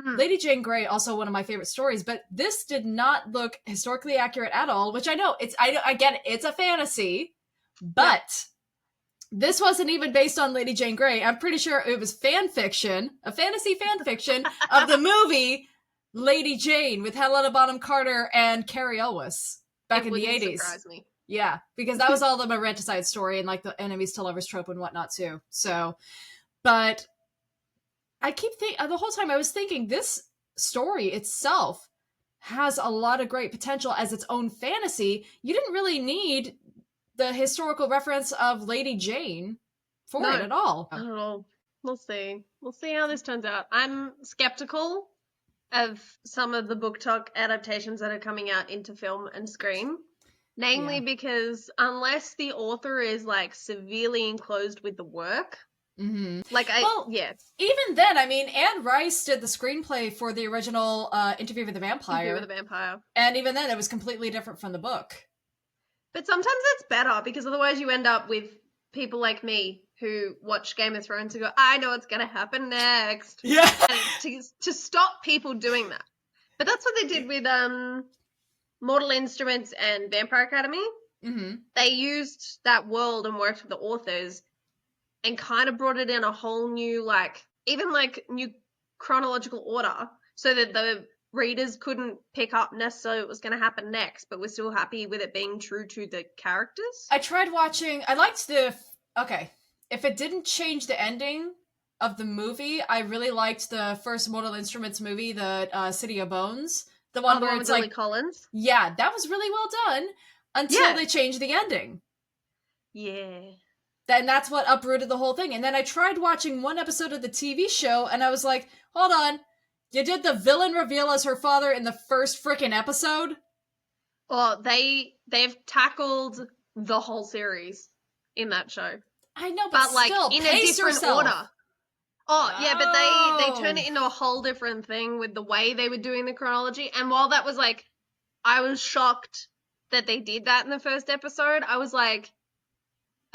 Lady Jane Grey, also one of my favorite stories, but this did not look historically accurate at all, which I know, I get it, it's a fantasy. But this wasn't even based on Lady Jane Grey. I'm pretty sure it was fan fiction, a fantasy fan fiction of the movie Lady Jane with Helena Bonham Carter and Carrie Elwes back in the 80s. Surprise me. Yeah, because that was all the romanticide story and like the enemies to lovers trope and whatnot too. So, but I keep thinking the whole time I was thinking this story itself has a lot of great potential as its own fantasy. You didn't really need the historical reference of Lady Jane for it at all. Not at all. We'll see. We'll see how this turns out. I'm skeptical of some of the book talk adaptations that are coming out into film and screen. Namely because unless the author is like severely enclosed with the work, even then, I mean, Anne Rice did the screenplay for the original Interview with the Vampire. And even then, it was completely different from the book. But sometimes it's better because otherwise you end up with people like me who watch Game of Thrones and go, I know what's going to happen next. Yeah. And to stop people doing that. But that's what they did with Mortal Instruments and Vampire Academy. Mm-hmm. They used that world and worked with the authors and kind of brought it in a whole new, new chronological order so that the readers couldn't pick up necessarily what was going to happen next, but we're still happy with it being true to the characters. I liked if it didn't change the ending of the movie, I really liked the first Mortal Instruments movie, the City of Bones. The one where it's Lily Collins. Yeah, that was really well done until they changed the ending. Yeah. Then that's what uprooted the whole thing. And then I tried watching one episode of the TV show and I was like, hold on, You did the villain reveal as her father in the first frickin' episode? Oh, they've tackled the whole series in that show, I know, but but like still, in a pace different yourself. order. Oh, yeah, but they turn Oh. it into a whole different thing with the way they were doing the chronology. And while that was like, I was shocked that they did that in the first episode, I was like,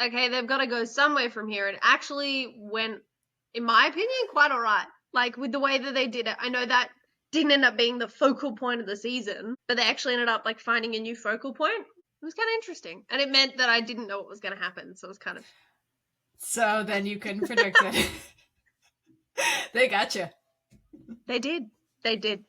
okay, they've got to go somewhere from here. And actually went, in my opinion, quite all right. Like with the way that they did it. I know that didn't end up being the focal point of the season, but they actually ended up like finding a new focal point. It was kind of interesting. And it meant that I didn't know what was going to happen. So it was kind of. So then you couldn't predict it. They got you. They did. They did.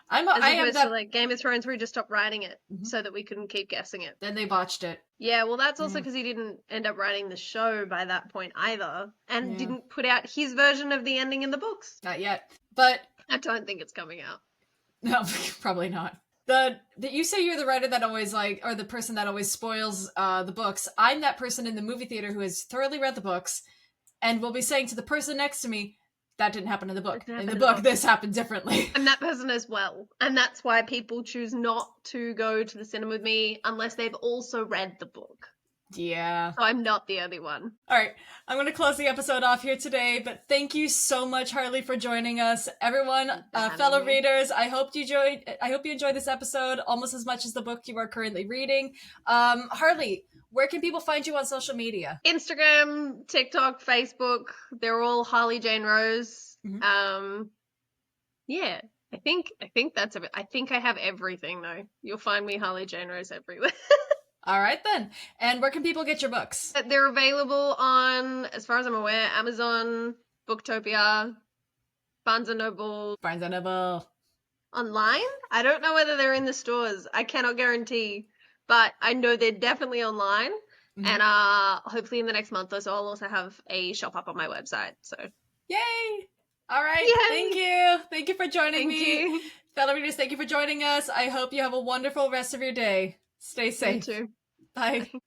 I As have opposed that. to like Game of Thrones, where he just stopped writing it so that we couldn't keep guessing it. Then they botched it. Yeah, well, that's also because he didn't end up writing the show by that point either, and didn't put out his version of the ending in the books. Not yet. But I don't think it's coming out. no, probably not. The you say you're the writer that always like, or the person that always spoils the books. I'm that person in the movie theater who has thoroughly read the books, and will be saying to the person next to me, "That didn't happen in the book. In the book, this happened differently." I'm that person as well, and that's why people choose not to go to the cinema with me unless they've also read the book. Yeah. So I'm not the only one. All right, I'm going to close the episode off here today, but thank you so much, Harley, for joining us. Everyone, fellow readers, I hope you enjoyed this episode almost as much as the book you are currently reading. Harley, where can people find you on social media? Instagram, TikTok, Facebook, they're all Harley Jane Rose. Yeah, I think that's it. I think I have everything though. You'll find me Harley Jane Rose everywhere. All right then. And where can people get your books? They're available on, as far as I'm aware, Amazon, Booktopia, Barnes & Noble. Barnes & Noble. Online? I don't know whether they're in the stores. I cannot guarantee, but I know they're definitely online. And hopefully in the next month or so, I'll also have a shop up on my website. So, yay! All right. Yay! Thank you. Thank you for joining me. you. Fellow readers, thank you for joining us. I hope you have a wonderful rest of your day. Stay safe. You too. Bye.